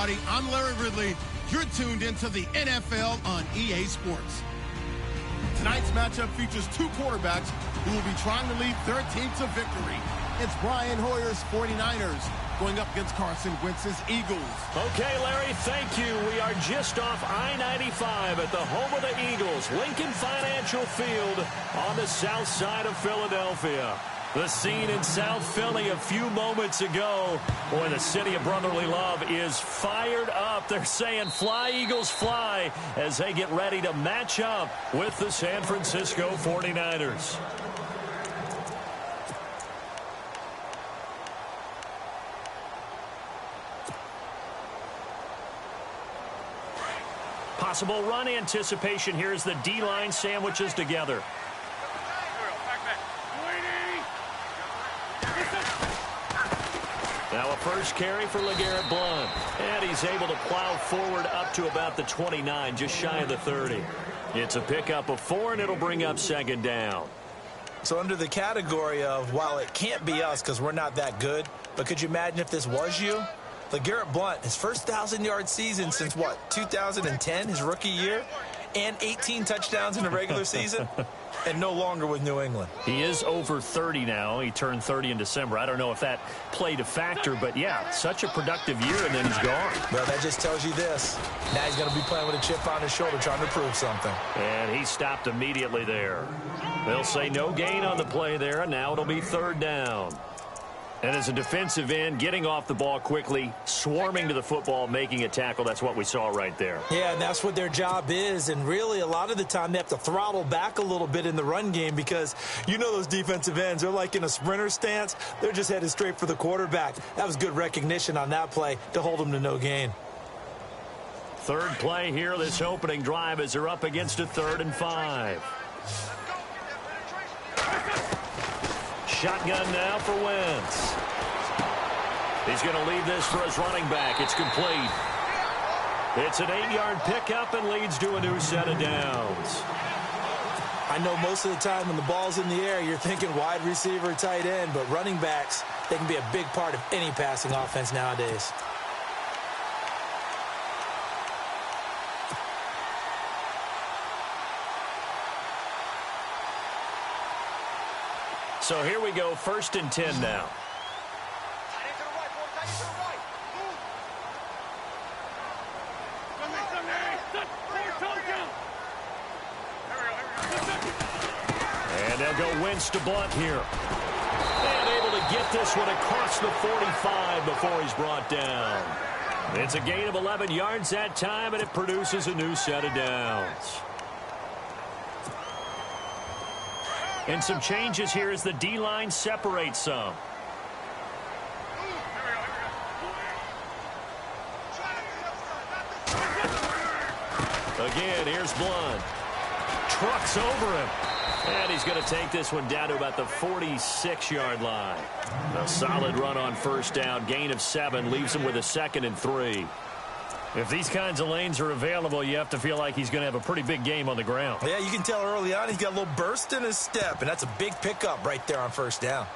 everybody. I'm Larry Ridley. You're tuned into the NFL on EA Sports. Tonight's matchup features two quarterbacks who will be trying to lead their team to victory. It's Brian Hoyer's 49ers going up against Carson Wentz's Eagles. Okay, Larry, thank you. We are just off I-95 at the home of the Eagles, Lincoln Financial Field on the south side of Philadelphia. The scene in South Philly a few moments ago. Boy, the city of brotherly love is fired up. They're saying, fly, Eagles, fly, as they get ready to match up with the San Francisco 49ers. Possible run anticipation here as the D-line sandwiches together. Now a first carry for LeGarrette Blount. And he's able to plow forward up to about the 29, just shy of the 30. It's a pickup of 4, and it'll bring up second down. So under the category of, while it can't be us because we're not that good, but could you imagine if this was you? LeGarrette Blount, his first 1,000-yard season since, what, 2010, his rookie year? And 18 touchdowns in the regular season? And no longer with New England. He is over 30 now. He turned 30 in December. I don't know if that played a factor, but yeah, such a productive year, and then he's gone. Well, that just tells you this. Now he's going to be playing with a chip on his shoulder trying to prove something. And he stopped immediately there. They'll say no gain on the play there, and now it'll be third down. And as a defensive end, getting off the ball quickly, swarming to the football, making a tackle, that's what we saw right there. Yeah, and that's what their job is. And really, a lot of the time, they have to throttle back a little bit in the run game because you know those defensive ends, they're like in a sprinter stance. They're just headed straight for the quarterback. That was good recognition on that play to hold them to no gain. Third play here, this opening drive, as they're up against a 3rd and 5. Shotgun now for Wentz. He's going to leave this for his running back. It's complete. It's an 8-yard pickup and leads to a new set of downs. I know most of the time when the ball's in the air, you're thinking wide receiver, tight end, but running backs, they can be a big part of any passing offense nowadays. So here we go, 1st and 10 now. And they'll go Wentz to Blount here. And able to get this one across the 45 before he's brought down. It's a gain of 11 yards that time, and it produces a new set of downs. And some changes here as the D-line separates some. Again, here's Blount. Trucks over him. And he's going to take this one down to about the 46-yard line. A solid run on first down. Gain of 7 leaves him with a 2nd and 3. If these kinds of lanes are available, you have to feel like he's going to have a pretty big game on the ground. Yeah, you can tell early on he's got a little burst in his step, and that's a big pickup right there on first down.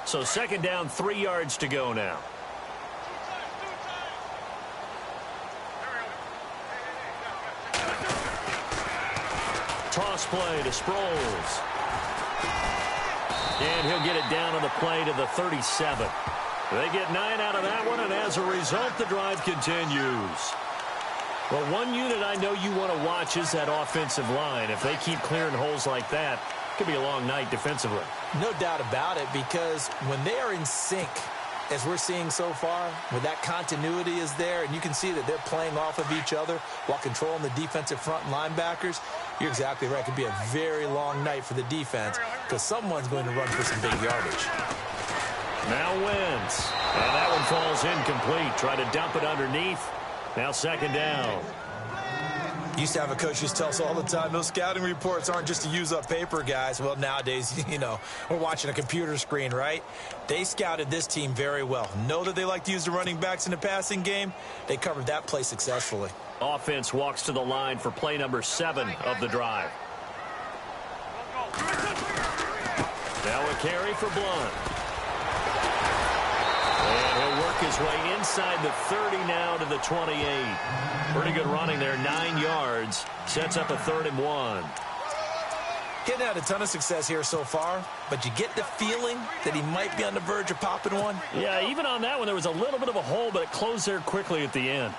So 2nd down, 3 yards to go now. Toss play to Sproles. And he'll get it down on the play to the 37. They get 9 out of that one, and as a result, the drive continues. Well, one unit I know you want to watch is that offensive line. If they keep clearing holes like that, it could be a long night defensively. No doubt about it, because when they are in sync, as we're seeing so far, where that continuity is there, and you can see that they're playing off of each other while controlling the defensive front and linebackers, you're exactly right. It could be a very long night for the defense because someone's going to run for some big yardage. Now Wentz. And that one falls incomplete. Try to dump it underneath. Now 2nd down. Used to have a coach just tell us all the time, those scouting reports aren't just to use up paper, guys. Well, nowadays, you know, we're watching a computer screen, right? They scouted this team very well. Know that they like to use the running backs in the passing game. They covered that play successfully. Offense walks to the line for play number 7 of the drive. Now a carry for Blount. his way inside the 30 now to the 28. Pretty good running there, 9 yards. Sets up a 3rd and 1. Getting had a ton of success here so far, but you get the feeling that he might be on the verge of popping one. Yeah, even on that one, there was a little bit of a hole, but it closed there quickly at the end.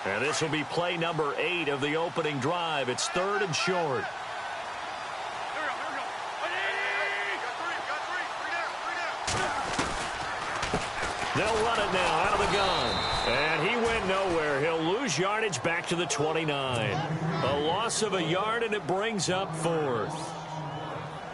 And this will be play number 8 of the opening drive. It's 3rd and short. They'll run it now out of the gun. And he went nowhere. He'll lose yardage back to the 29. A loss of a yard, and it brings up 4th.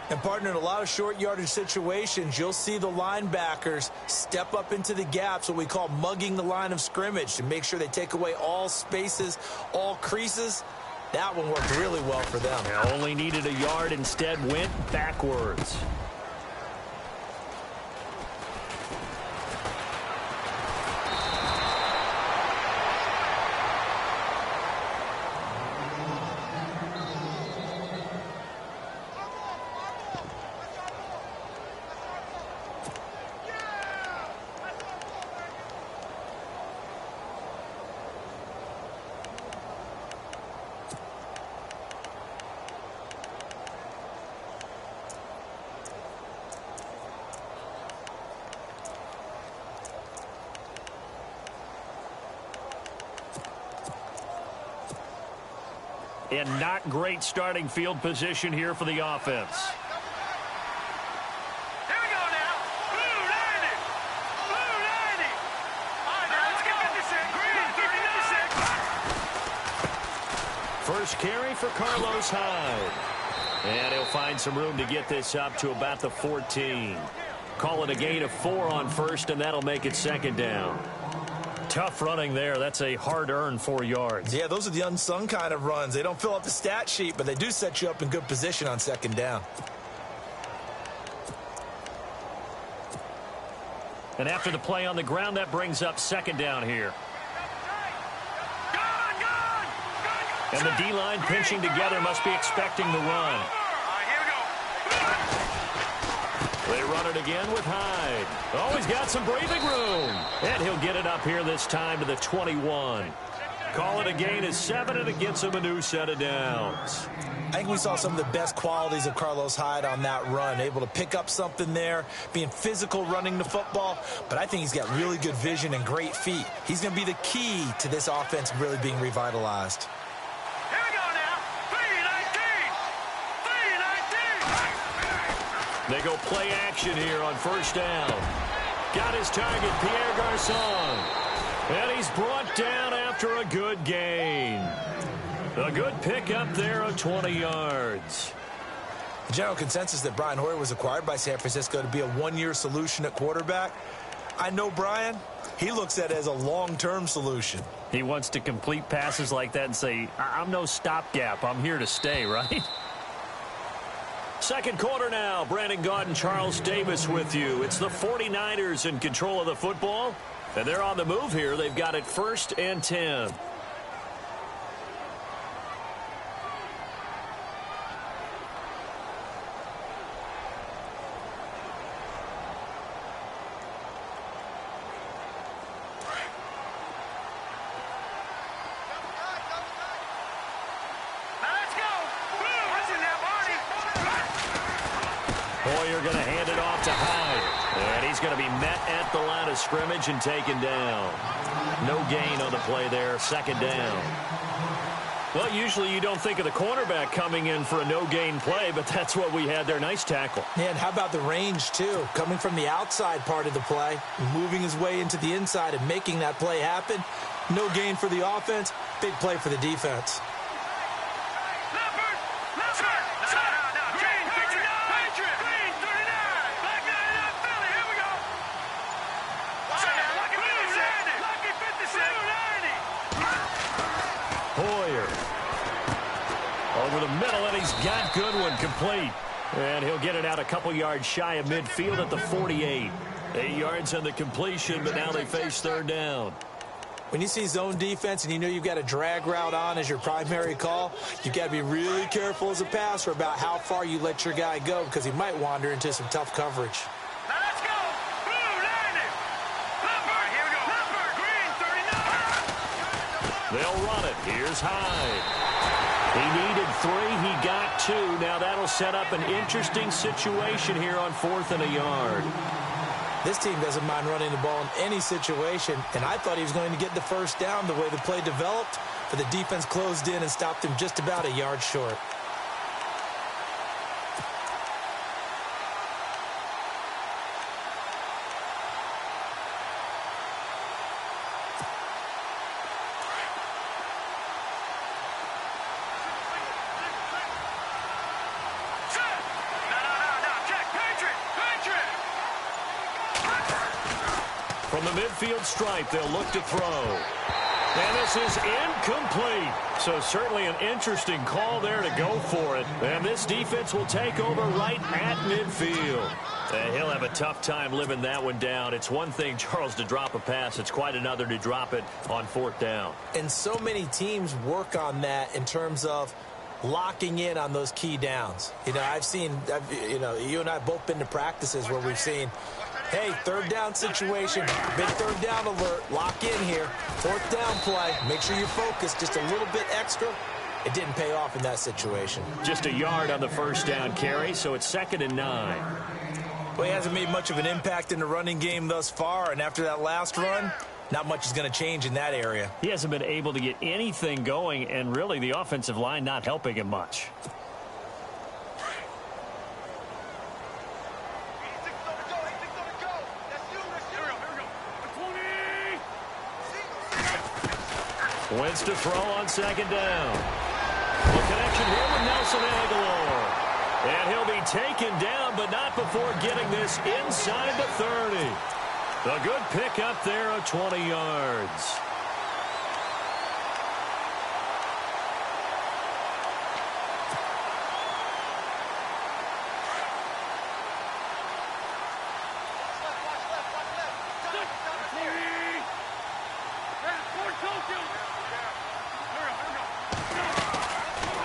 And, partner, in a lot of short yardage situations, you'll see the linebackers step up into the gaps, what we call mugging the line of scrimmage, to make sure they take away all spaces, all creases. That one worked really well for them. Yeah, only needed a yard, instead went backwards. And not great starting field position here for the offense. Here we go now. Blue 90. Blue 90. All right, now let's get 56. Green 36. First carry for Carlos Hyde. And he'll find some room to get this up to about the 14. Call it a gain of 4 on first, and that'll make it 2nd down. Tough running there. That's a hard-earned 4 yards. Yeah, those are the unsung kind of runs. They don't fill up the stat sheet, but they do set you up in good position on 2nd down. And after the play on the ground, that brings up 2nd down here. And the D-line pinching together must be expecting the run. They run it again with Hyde. Oh, he's got some breathing room. And he'll get it up here this time to the 21. Call it a gain of 7, and it gets him a new set of downs. I think we saw some of the best qualities of Carlos Hyde on that run. Able to pick up something there, being physical running the football. But I think he's got really good vision and great feet. He's going to be the key to this offense really being revitalized. They go play action here on 1st down. Got his target, Pierre Garçon. And he's brought down after a good gain. A good pickup there of 20 yards. The general consensus that Brian Hoyer was acquired by San Francisco to be a one-year solution at quarterback. I know Brian, he looks at it as a long-term solution. He wants to complete passes like that and say, I'm no stopgap. I'm here to stay, right? Second quarter now. Brandon Gaudin and Charles Davis with you. It's the 49ers in control of the football. And they're on the move here. They've got it 1st and 10. Hoyer going to hand it off to Hyde. And he's going to be met at the line of scrimmage and taken down. No gain on the play there. 2nd down. Well, usually you don't think of the cornerback coming in for a no-gain play, but that's what we had there. Nice tackle. Yeah, and how about the range, too? Coming from the outside part of the play, moving his way into the inside and making that play happen. No gain for the offense, big play for the defense. Hoyer over the middle, and he's got Goodwin complete. And he'll get it out a couple yards shy of midfield at the 48. 8 yards on the completion, but now they face 3rd down. When you see zone defense and you know you've got a drag route on as your primary call, you've got to be really careful as a passer about how far you let your guy go because he might wander into some tough coverage. Now let's go. Blue 90. They'll run it. Here's Hyde. He needed 3. He got 2. Now that'll set up an interesting situation here on 4th and a yard. This team doesn't mind running the ball in any situation, and I thought he was going to get the first down the way the play developed, but the defense closed in and stopped him just about a yard short. From the midfield stripe, they'll look to throw. And this is incomplete. So certainly an interesting call there to go for it. And this defense will take over right at midfield. And he'll have a tough time living that one down. It's one thing, Charles, to drop a pass. It's quite another to drop it on 4th down. And so many teams work on that in terms of locking in on those key downs. You know, you and I have both been to practices where we've seen, hey, 3rd down situation, big 3rd down alert, lock in here, 4th down play, make sure you're focused just a little bit extra. It didn't pay off in that situation. Just a yard on the 1st down carry, so it's 2nd and 9. Well, he hasn't made much of an impact in the running game thus far, and after that last run, not much is going to change in that area. He hasn't been able to get anything going, and really the offensive line not helping him much. Wentz to throw on 2nd down. The connection here with Nelson Aguilar. And he'll be taken down, but not before getting this inside the 30. A good pickup there of 20 yards.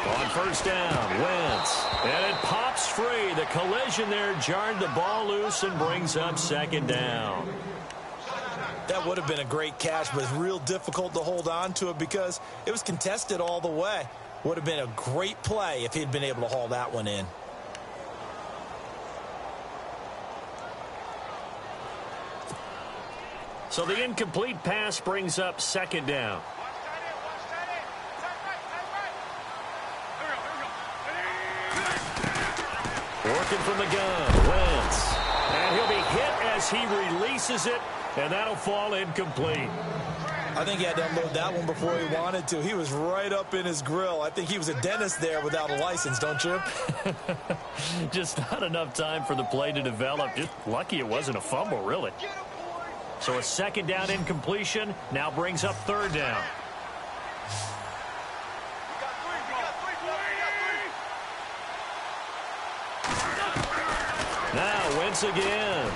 On 1st down, Wentz. And it pops free. The collision there jarred the ball loose and brings up 2nd down. That would have been a great catch, but it's real difficult to hold on to it because it was contested all the way. Would have been a great play if he'd been able to haul that one in. So the incomplete pass brings up 2nd down. Working from the gun, Wentz. And he'll be hit as he releases it, and that'll fall incomplete. I think he had to unload that one before he wanted to. He was right up in his grill. I think he was a dentist there without a license, don't you? Just not enough time for the play to develop. Just lucky it wasn't a fumble, really. So a 2nd down incompletion now brings up 3rd down. Now Wentz again.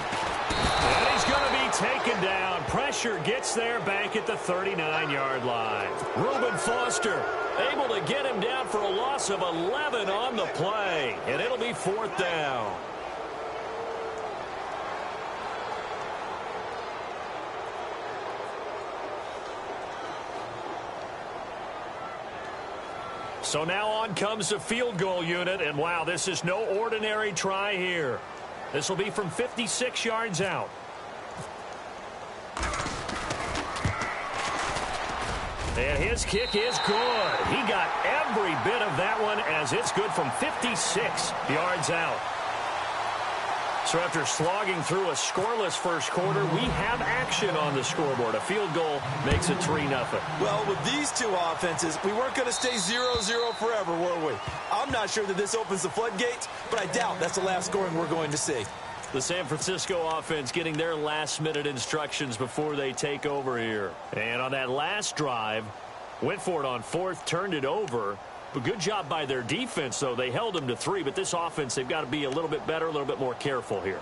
And he's going to be taken down. Pressure gets there back at the 39-yard line. Reuben Foster able to get him down for a loss of 11 on the play. And it'll be 4th down. So now on comes the field goal unit, and wow, this is no ordinary try here. This will be from 56 yards out. And his kick is good. He got every bit of that one as it's good from 56 yards out. So after slogging through a scoreless first quarter, we have action on the scoreboard. A field goal makes it 3-0. Well, with these two offenses, we weren't going to stay 0-0 forever, were we? I'm not sure that this opens the floodgates, but I doubt that's the last scoring we're going to see. The San Francisco offense getting their last-minute instructions before they take over here. And on that last drive, went for it on 4th, turned it over. But good job by their defense, though. They held them to 3, but this offense, they've got to be a little bit better, a little bit more careful here.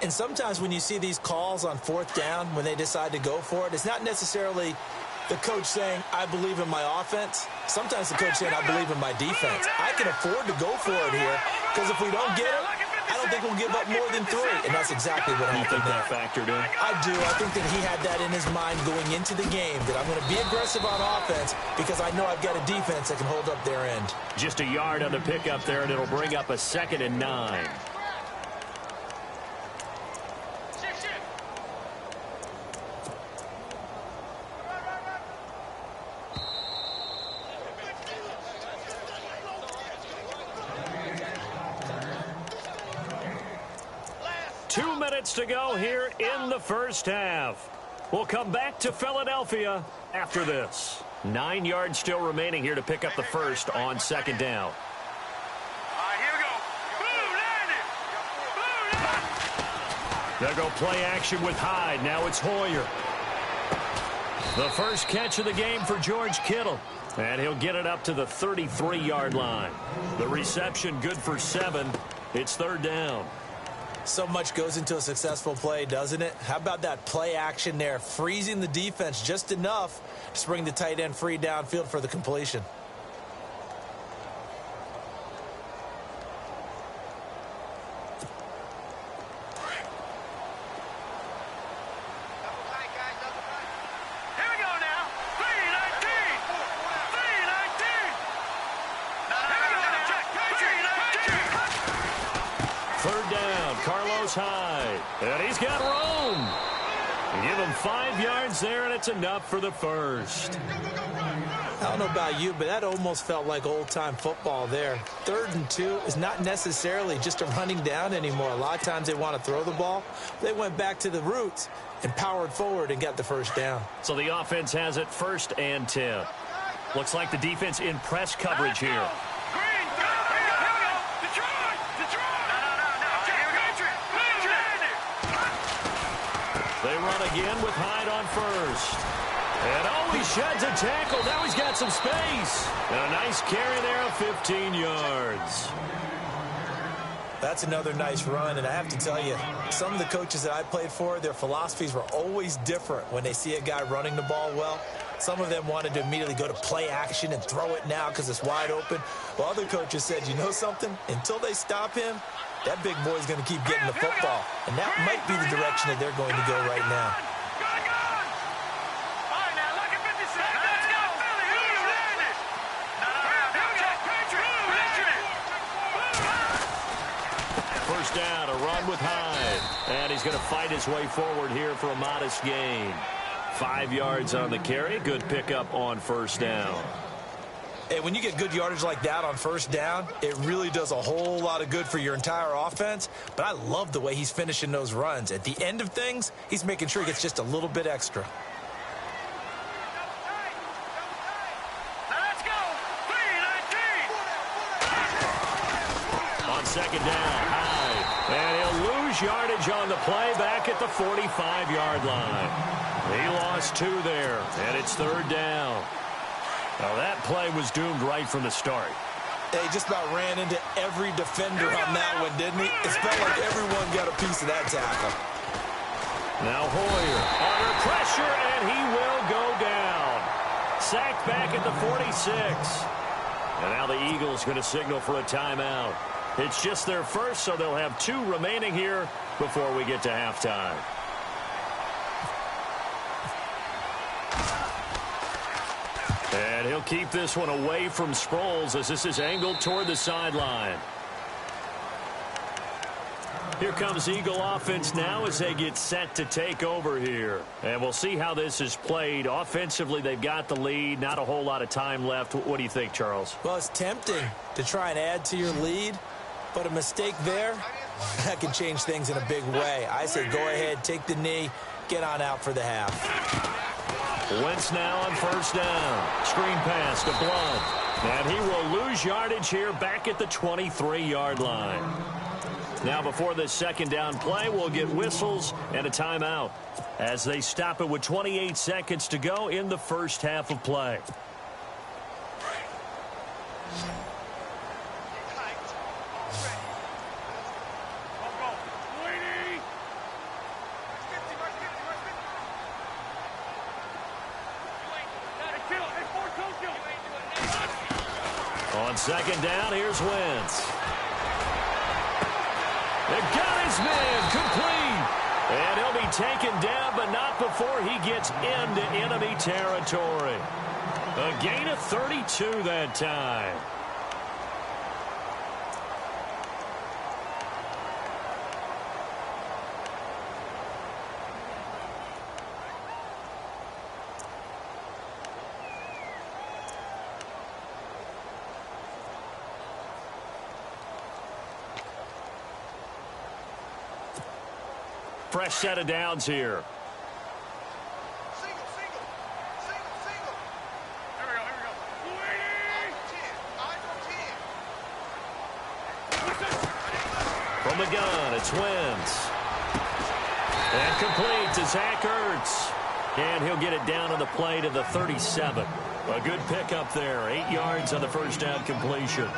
And sometimes when you see these calls on 4th down, when they decide to go for it, it's not necessarily the coach saying, I believe in my offense. Sometimes the coach saying, I believe in my defense. I can afford to go for it here because if we don't get it, I don't think we'll give up more than 3, and that's exactly what happened. You think that factored in? I do. I think that he had that in his mind going into the game, that I'm going to be aggressive on offense because I know I've got a defense that can hold up their end. Just a yard on the pickup there, and it'll bring up a 2nd and 9. To go here in the first half. We'll come back to Philadelphia after this. 9 yards still remaining here to pick up the first on 2nd down. All right, here we go. They'll go play action with Hyde. Now it's Hoyer. The first catch of the game for George Kittle. And he'll get it up to the 33-yard line. The reception good for 7. It's 3rd down. So much goes into a successful play, doesn't it? How about that play action there, freezing the defense just enough to bring the tight end free downfield for the completion. Here we go now. 3-19. 3-19. Here we go now. 3-19. 3rd down, Carlos Hyde. And he's got room. Give him 5 yards there, and it's enough for the first. I don't know about you, but that almost felt like old-time football there. 3rd and 2 is not necessarily just a running down anymore. A lot of times they want to throw the ball. They went back to the roots and powered forward and got the first down. So the offense has it 1st and 10. Looks like the defense in press coverage here. They run again with Hyde on 1st. And he sheds a tackle. Now he's got some space. And a nice carry there of 15 yards. That's another nice run, and I have to tell you, some of the coaches that I played for, their philosophies were always different when they see a guy running the ball well. Some of them wanted to immediately go to play action and throw it now because it's wide open. While other coaches said, you know something? Until they stop him, that big boy's going to keep getting the football. And that might be the direction that they're going to go right now. First down, a run with Hyde. And he's going to fight his way forward here for a modest gain. 5 yards on the carry. Good pickup on 1st down. Hey, when you get good yardage like that on 1st down, it really does a whole lot of good for your entire offense. But I love the way he's finishing those runs. At the end of things, he's making sure he gets just a little bit extra. Let's go. 3-19. On 2nd down, Hyde. And he'll lose yardage on the play back at the 45-yard line. He lost 2 there, and it's 3rd down. Well, that play was doomed right from the start. He just about ran into every defender on that one, didn't he? It felt like everyone got a piece of that tackle. Now Hoyer under pressure, and he will go down. Sacked back at the 46. And now the Eagles going to signal for a timeout. It's just their first, so they'll have 2 remaining here before we get to halftime. And he'll keep this one away from Sproles as this is angled toward the sideline. Here comes Eagle offense now as they get set to take over here. And we'll see how this is played. Offensively, they've got the lead. Not a whole lot of time left. What do you think, Charles? Well, it's tempting to try and add to your lead, but a mistake there, that can change things in a big way. I say go ahead, take the knee, get on out for the half. Wentz now on 1st down. Screen pass to Blunt. And he will lose yardage here back at the 23-yard line. Now before this 2nd down play, we'll get whistles and a timeout as they stop it with 28 seconds to go in the first half of play. On 2nd down, here's Wentz. Big Heisman complete. And he'll be taken down, but not before he gets into enemy territory. A gain of 32 that time. Fresh set of downs here. Single. Here we go. From the gun, it's Wentz. And complete to Zach Ertz. And he'll get it down on the play to the 37. A good pickup there. 8 yards on the first down completion.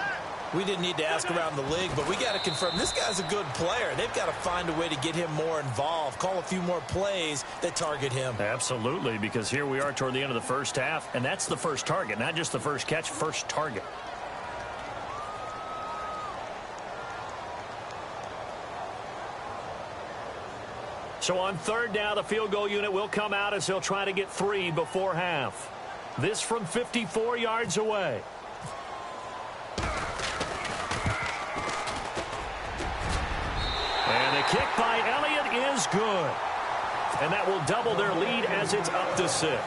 We didn't need to ask around the league, but we got to confirm this guy's a good player. They've got to find a way to get him more involved, call a few more plays that target him. Absolutely, because here we are toward the end of the first half, and that's the first target, not just the first catch, first target. So on third down, the field goal unit will come out as they'll try to get 3 before half. This from 54 yards away. And the kick by Elliott is good. And that will double their lead as it's up to 6.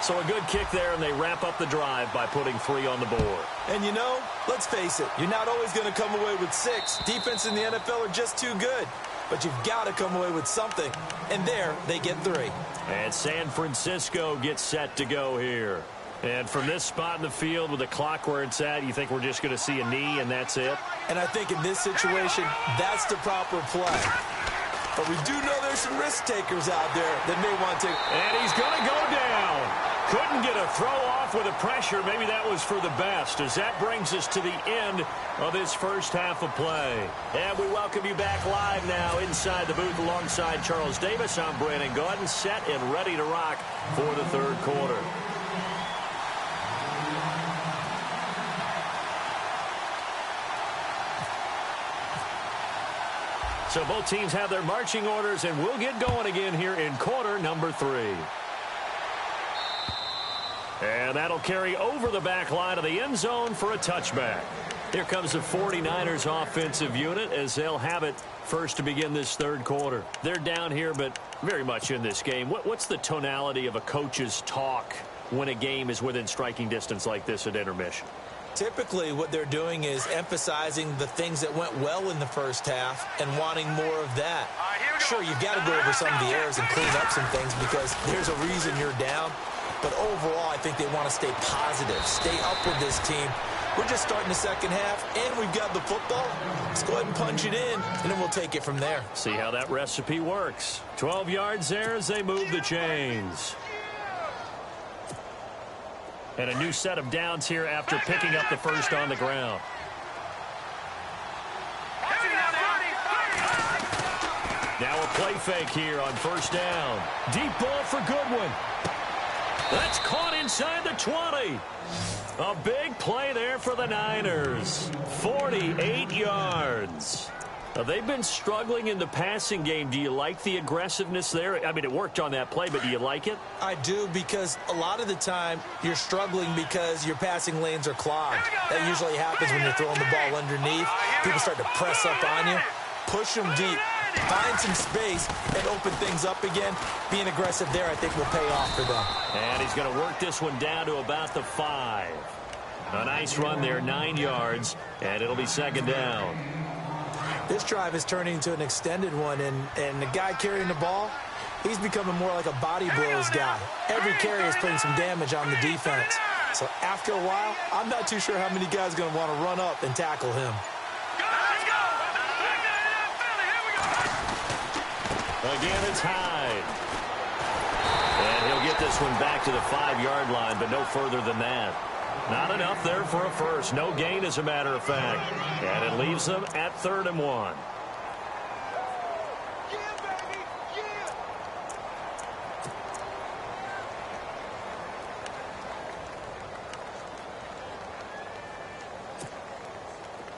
So a good kick there, and they wrap up the drive by putting 3 on the board. And you know, let's face it, you're not always going to come away with 6. Defense in the NFL are just too good. But you've got to come away with something. And there, they get 3. And San Francisco gets set to go here. And from this spot in the field with the clock where it's at, you think we're just going to see a knee and that's it? And I think in this situation, that's the proper play. But we do know there's some risk takers out there that may want to. And he's going to go down. Couldn't get a throw off with the pressure. Maybe that was for the best, as that brings us to the end of this first half of play. And we welcome you back live now inside the booth alongside Charles Davis. I'm Brandon Gaudin, set and ready to rock for the third quarter. So both teams have their marching orders, and we'll get going again here in quarter number 3. And that'll carry over the back line of the end zone for a touchback. Here comes the 49ers offensive unit as they'll have it first to begin this third quarter. They're down here, but very much in this game. What's the tonality of a coach's talk when a game is within striking distance like this at intermission? Typically, what they're doing is emphasizing the things that went well in the first half and wanting more of that. Sure, you've got to go over some of the errors and clean up some things because there's a reason you're down. But overall, I think they want to stay positive, stay up with this team. We're just starting the second half, and we've got the football. Let's go ahead and punch it in, and then we'll take it from there. See how that recipe works. 12 yards there as they move the chains. And a new set of downs here after picking up the first on the ground. Now a play fake here on first down. Deep ball for Goodwin. That's caught inside the 20. A big play there for the Niners. 48 yards. They've been struggling in the passing game. Do you like the aggressiveness there? I mean, it worked on that play, but do you like it? I do, because a lot of the time you're struggling because your passing lanes are clogged. That usually happens when you're throwing the ball underneath. People start to press up on you. Push them deep. Find some space and open things up again. Being aggressive there, I think, will pay off for them. And he's going to work this one down to about the 5. A nice run there, 9 yards, and it'll be second down. This drive is turning into an extended one, and the guy carrying the ball, he's becoming more like a body blows guy. Every carry is putting some damage on the defense. So after a while, I'm not too sure how many guys are going to want to run up and tackle him. Again, it's Hyde. And he'll get this one back to the 5-yard line, but no further than that. Not enough there for a first. No gain, as a matter of fact. And it leaves them at 3rd and 1.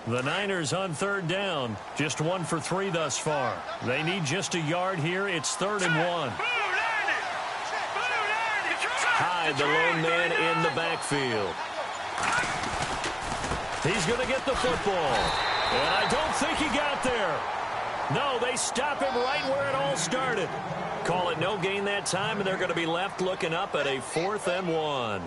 The Niners on third down. Just 1 for 3 thus far. They need just a yard here. It's 3rd and 1. Hyde, the lone man in the backfield. He's going to get the football. And I don't think he got there. No, they stop him right where it all started. Call it no gain that time, and they're going to be left looking up at a 4th and 1.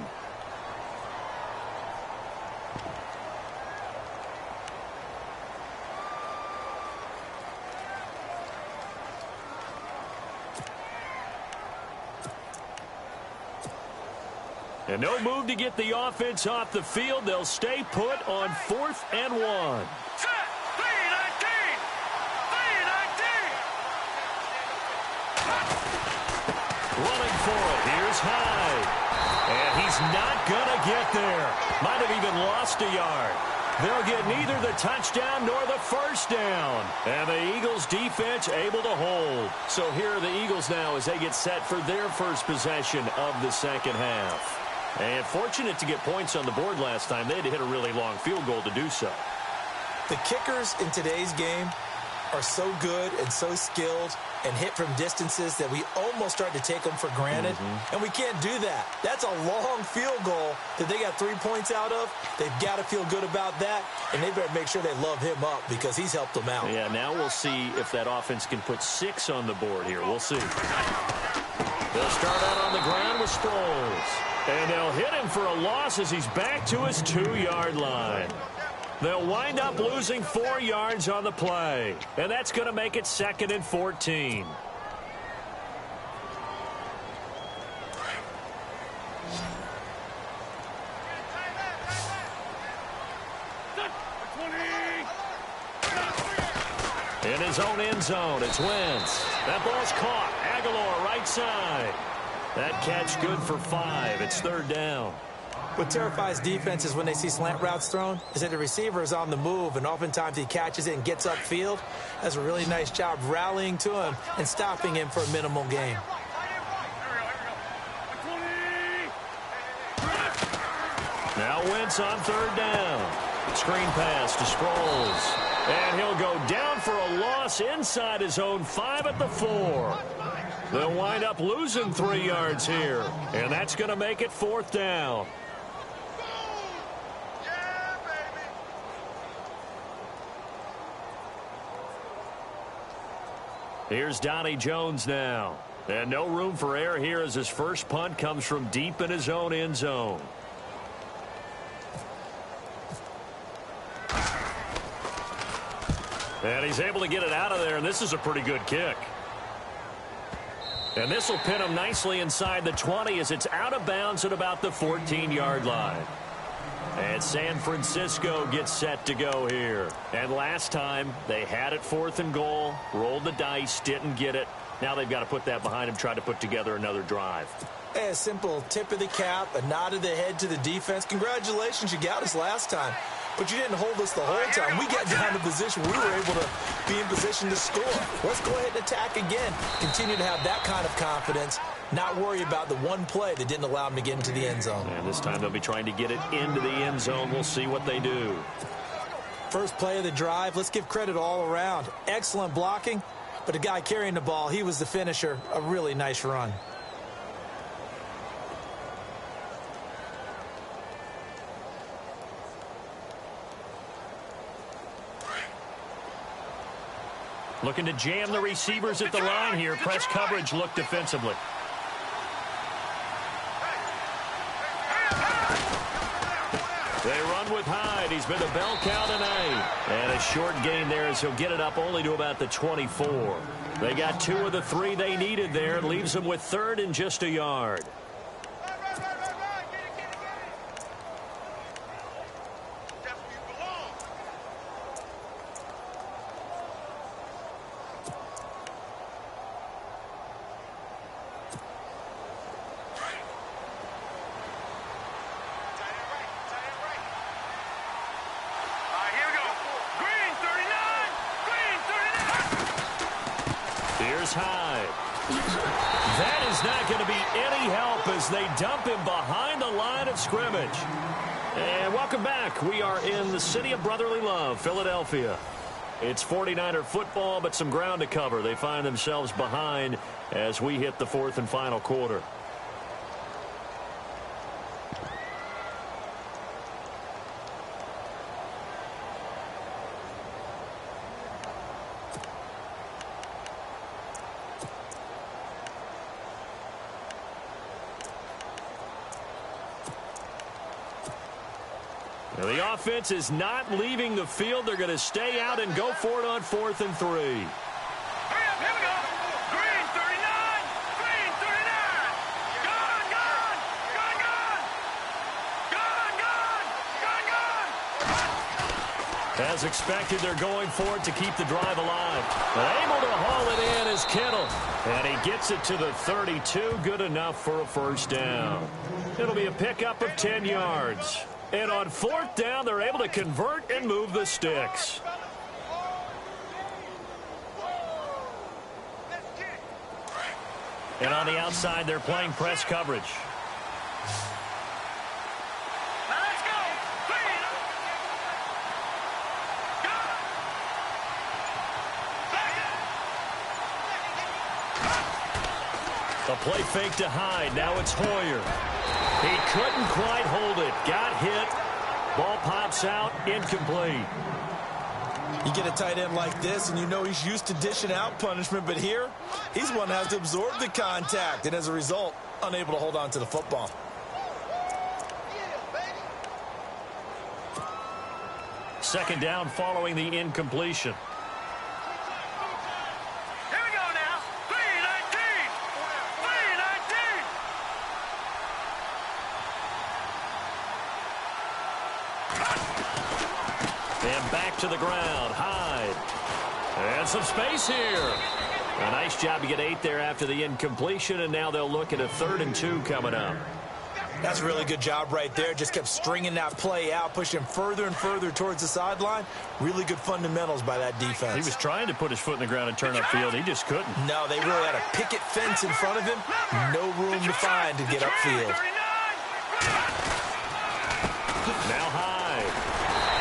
And no move to get the offense off the field. They'll stay put on 4th and 1. Running for it. Here's Hyde. And he's not going to get there. Might have even lost a yard. They'll get neither the touchdown nor the first down. And the Eagles defense able to hold. So here are the Eagles now as they get set for their first possession of the second half. And fortunate to get points on the board last time. They had to hit a really long field goal to do so. The kickers in today's game are so good and so skilled and hit from distances that we almost start to take them for granted. And we can't do that. That's a long field goal that they got 3 points out of. They've got to feel good about that, and they better make sure they love him up because he's helped them out. Yeah, now we'll see if that offense can put 6 on the board here. We'll see. They'll start out on the ground with Sproles. And they'll hit him for a loss as he's back to his 2-yard line. They'll wind up losing 4 yards on the play. And that's going to make it 2nd and 14. In his own end zone, it's Wentz. That ball's caught. Aguilar right side. That catch good for 5. It's 3rd down. What terrifies defenses when they see slant routes thrown is that the receiver is on the move, and oftentimes he catches it and gets upfield. Does a really nice job rallying to him and stopping him for a minimal gain. Now Wentz on 3rd down. Screen pass to Sproles. And he'll go down for a loss inside his own 5 at the 4. They'll wind up losing 3 yards here. And that's going to make it 4th down. Here's Donnie Jones now. And no room for error here as his first punt comes from deep in his own end zone. And he's able to get it out of there, and this is a pretty good kick. And this will pin him nicely inside the 20 as it's out of bounds at about the 14-yard line. And San Francisco gets set to go here. And last time, they had it 4th and goal, rolled the dice, didn't get it. Now they've got to put that behind them, try to put together another drive. A simple tip of the cap, a nod of the head to the defense. Congratulations, you got us last time. But you didn't hold us the whole time. We got down to position. We were able to be in position to score. Let's go ahead and attack again. Continue to have that kind of confidence. Not worry about the one play that didn't allow them to get into the end zone. And this time they'll be trying to get it into the end zone. We'll see what they do. First play of the drive. Let's give credit all around. Excellent blocking. But the guy carrying the ball, he was the finisher. A really nice run. Looking to jam the receivers at the line here. Press coverage look defensively. They run with Hyde. He's been a bell cow tonight. And a short gain there as he'll get it up only to about the 24. They got 2 of the 3 they needed there. It leaves them with 3rd and just a yard. Hyde. That is not going to be any help as they dump him behind the line of scrimmage. And welcome back. We are in the city of brotherly love, Philadelphia. It's 49er football, but some ground to cover. They find themselves behind as we hit the fourth and final quarter. Now, the offense is not leaving the field. They're going to stay out and go for it on 4th and 3. Hurry up, here we go. Green 39. Green 39. Gone, gone. Gone, gone. Gone, gone. Gone, gone. As expected, they're going for it to keep the drive alive. But able to haul it in is Kittle. And he gets it to the 32. Good enough for a first down. It'll be a pickup of 10 yards. And on 4th down, they're able to convert and move the sticks. And on the outside, they're playing press coverage. Now let's go. Clean. Go. A play fake to Hyde. Now it's Hoyer. He couldn't quite hold it. Got hit. Ball pops out. Incomplete. You get a tight end like this, and you know he's used to dishing out punishment, but here, he's one that has to absorb the contact, and as a result, unable to hold on to the football. Second down following the incompletion. Here we go now. 3-19. 3-19. And back to the ground. Hyde. And some space here. A nice job to get 8 there after the incompletion, and now they'll look at a 3rd and 2 coming up. That's a really good job right there. Just kept stringing that play out, pushing further and further towards the sideline. Really good fundamentals by that defense. He was trying to put his foot in the ground and turn upfield. He just couldn't. No, they really had a picket fence in front of him. No room to find to get upfield. Now Hyde.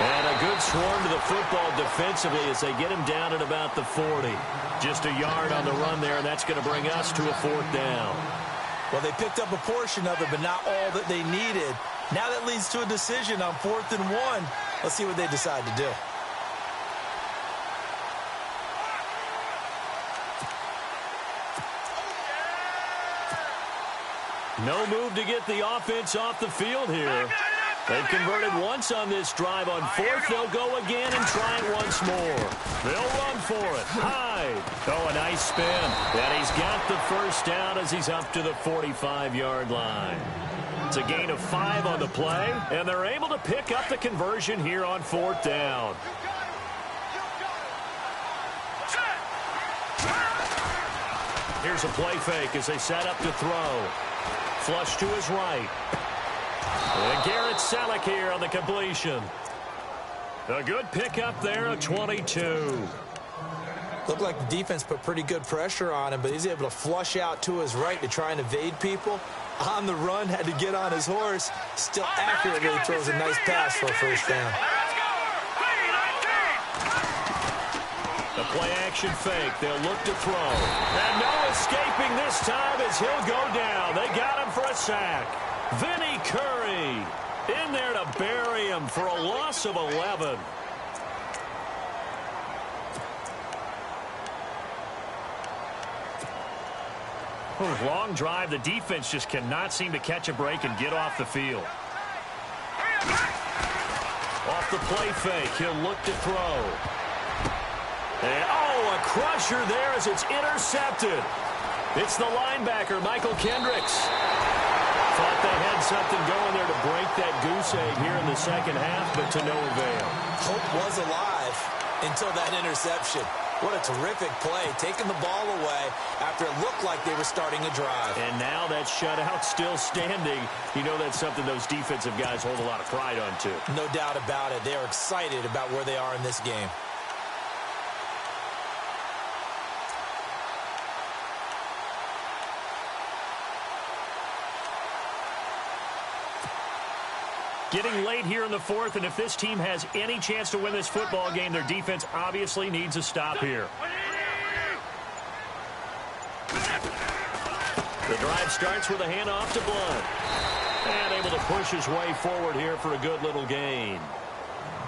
And a good swarm to the football defensively as they get him down at about the 40. Just a yard on the run there, and that's going to bring us to a 4th down. Well, they picked up a portion of it, but not all that they needed. Now that leads to a decision on 4th and 1. Let's see what they decide to do. No move to get the offense off the field here. They've converted once on this drive. On 4th, they'll go again and try it once more. They'll run for it. Hyde. Oh, a nice spin. And he's got the first down as he's up to the 45-yard line. It's a gain of 5 on the play, and they're able to pick up the conversion here on 4th down. Here's a play fake as they set up to throw. Flush to his right. And Garrett Selleck here on the completion. A good pickup there of 22. Looked like the defense put pretty good pressure on him, but he's able to flush out to his right to try and evade people. On the run, had to get on his horse. Still accurately throws a nice pass for a first down. The play action fake. They'll look to throw. And no escaping this time as he'll go down. They got him for a sack. Vinny Curry in there to bury him for a loss of 11. Long drive. The defense just cannot seem to catch a break and get off the field. Off the play fake. He'll look to throw. And, oh, a crusher there as it's intercepted. It's the linebacker, Michael Kendricks. Thought they had something going there to break that goose egg here in the second half, but to no avail. Hope was alive until that interception. What a terrific play, taking the ball away after it looked like they were starting a drive. And now that shutout still standing. You know that's something those defensive guys hold a lot of pride on, too. No doubt about it. They are excited about where they are in this game. Getting late here in the fourth, and if this team has any chance to win this football game, their defense obviously needs a stop here. The drive starts with a handoff to Blunt. And able to push his way forward here for a good little gain.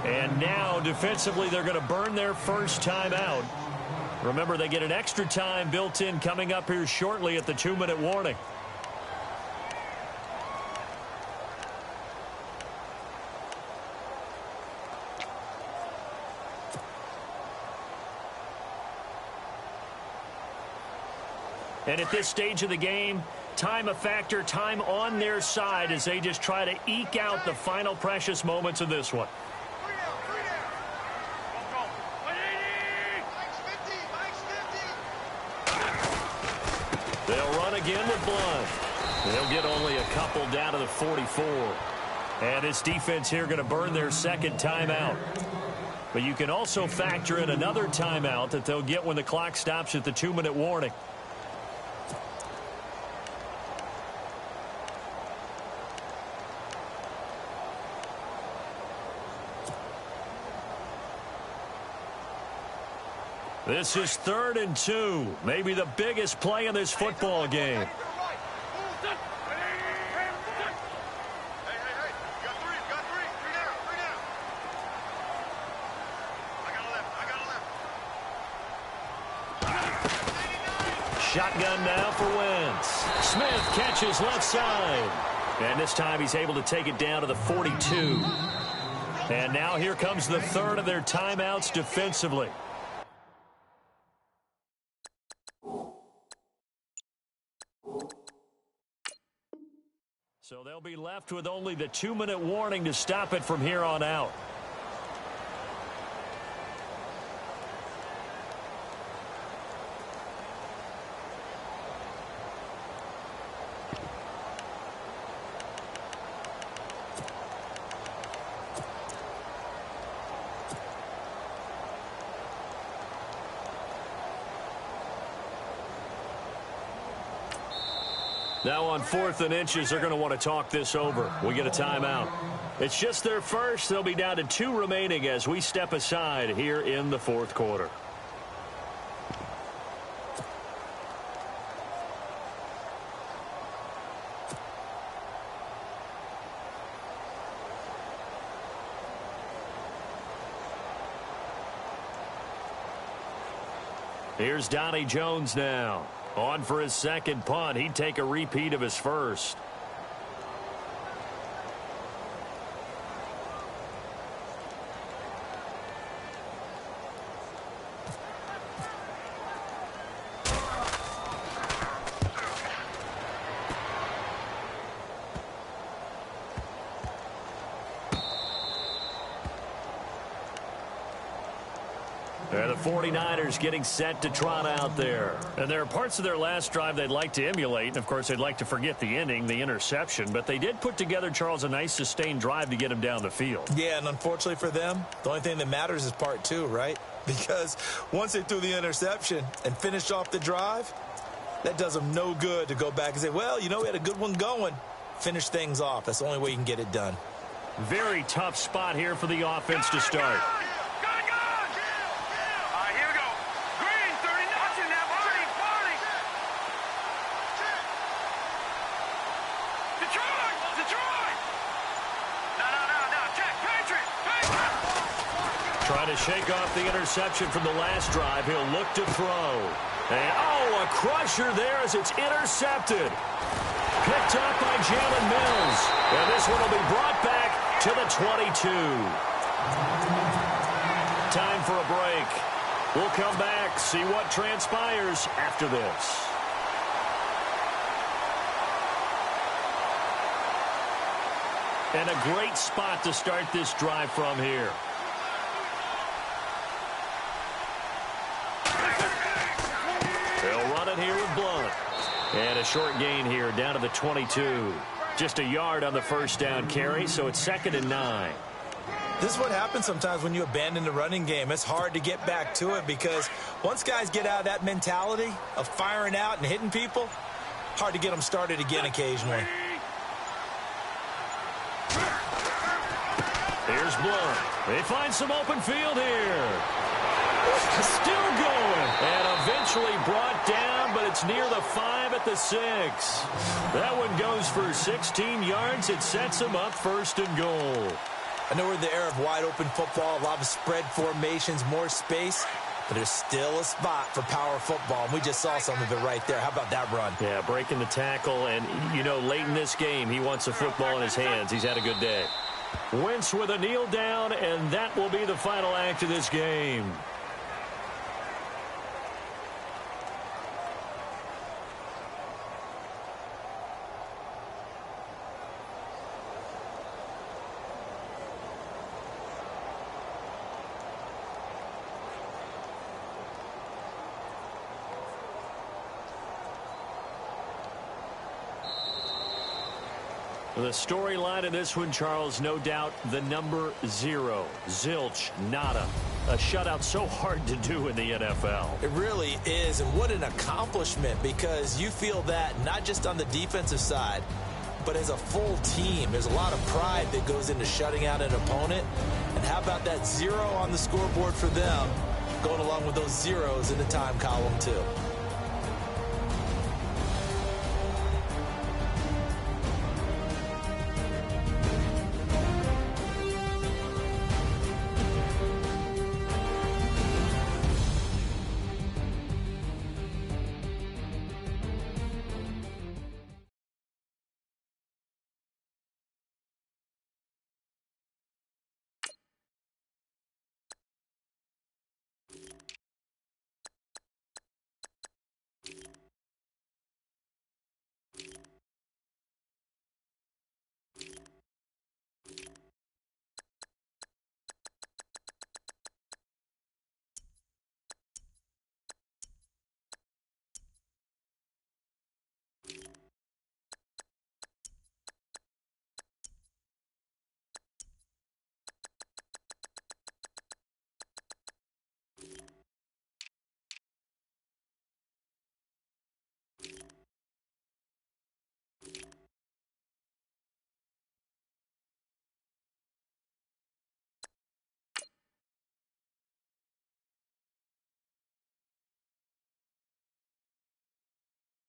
And now, defensively, they're going to burn their first timeout. Remember, they get an extra time built in coming up here shortly at the 2-minute warning. And at this stage of the game, time a factor, time on their side as they just try to eke out the final precious moments of this one. They'll run again with Blunt. They'll get only a couple down to the 44. And this defense here going to burn their second timeout. But you can also factor in another timeout that they'll get when the clock stops at the 2-minute warning. This is 3rd and 2. Maybe the biggest play in this football game. Shotgun now for Wentz. Smith catches left side. And this time he's able to take it down to the 42. And now here comes the third of their timeouts defensively. So they'll be left with only the 2-minute warning to stop it from here on out. Now on 4th and inches, they're going to want to talk this over. We get a timeout. It's just their first. They'll be down to 2 remaining as we step aside here in the 4th quarter. Here's Donnie Jones now. On for his second punt. He'd take a repeat of his first. They're the 49ers getting set to trot out there. And there are parts of their last drive they'd like to emulate. And, of course, they'd like to forget the ending, the interception. But they did put together, Charles, a nice sustained drive to get him down the field. Yeah, and unfortunately for them, the only thing that matters is part 2, right? Because once they threw the interception and finished off the drive, that does them no good to go back and say, well, you know, we had a good one going. Finish things off. That's the only way you can get it done. Very tough spot here for the offense to start. Trying to shake off the interception from the last drive. He'll look to throw. And, oh, a crusher there as it's intercepted. Picked up by Jalen Mills. And this one will be brought back to the 22. Time for a break. We'll come back, see what transpires after this. And a great spot to start this drive from here. They'll run it here with Blunt. And a short gain here down to the 22. Just a yard on the first down carry, so it's 2nd and 9. This is what happens sometimes when you abandon the running game. It's hard to get back to it because once guys get out of that mentality of firing out and hitting people, hard to get them started again occasionally. blown. They find some open field here. Still going. And eventually brought down, but it's near the 5 at the 6. That one goes for 16 yards. It sets him up 1st and goal. I know we're in the era of wide-open football, a lot of spread formations, more space, but there's still a spot for power football, and we just saw some of it right there. How about that run? Yeah, breaking the tackle, and, you know, late in this game, he wants the football in his hands. He's had a good day. Wentz with a kneel down, and that will be the final act of this game. The storyline in this one, Charles, no doubt the number 0. Zilch, nada. A shutout so hard to do in the NFL. It really is, and what an accomplishment, because you feel that not just on the defensive side, but as a full team. There's a lot of pride that goes into shutting out an opponent. And how about that 0 on the scoreboard for them, going along with those zeros in the time column, too.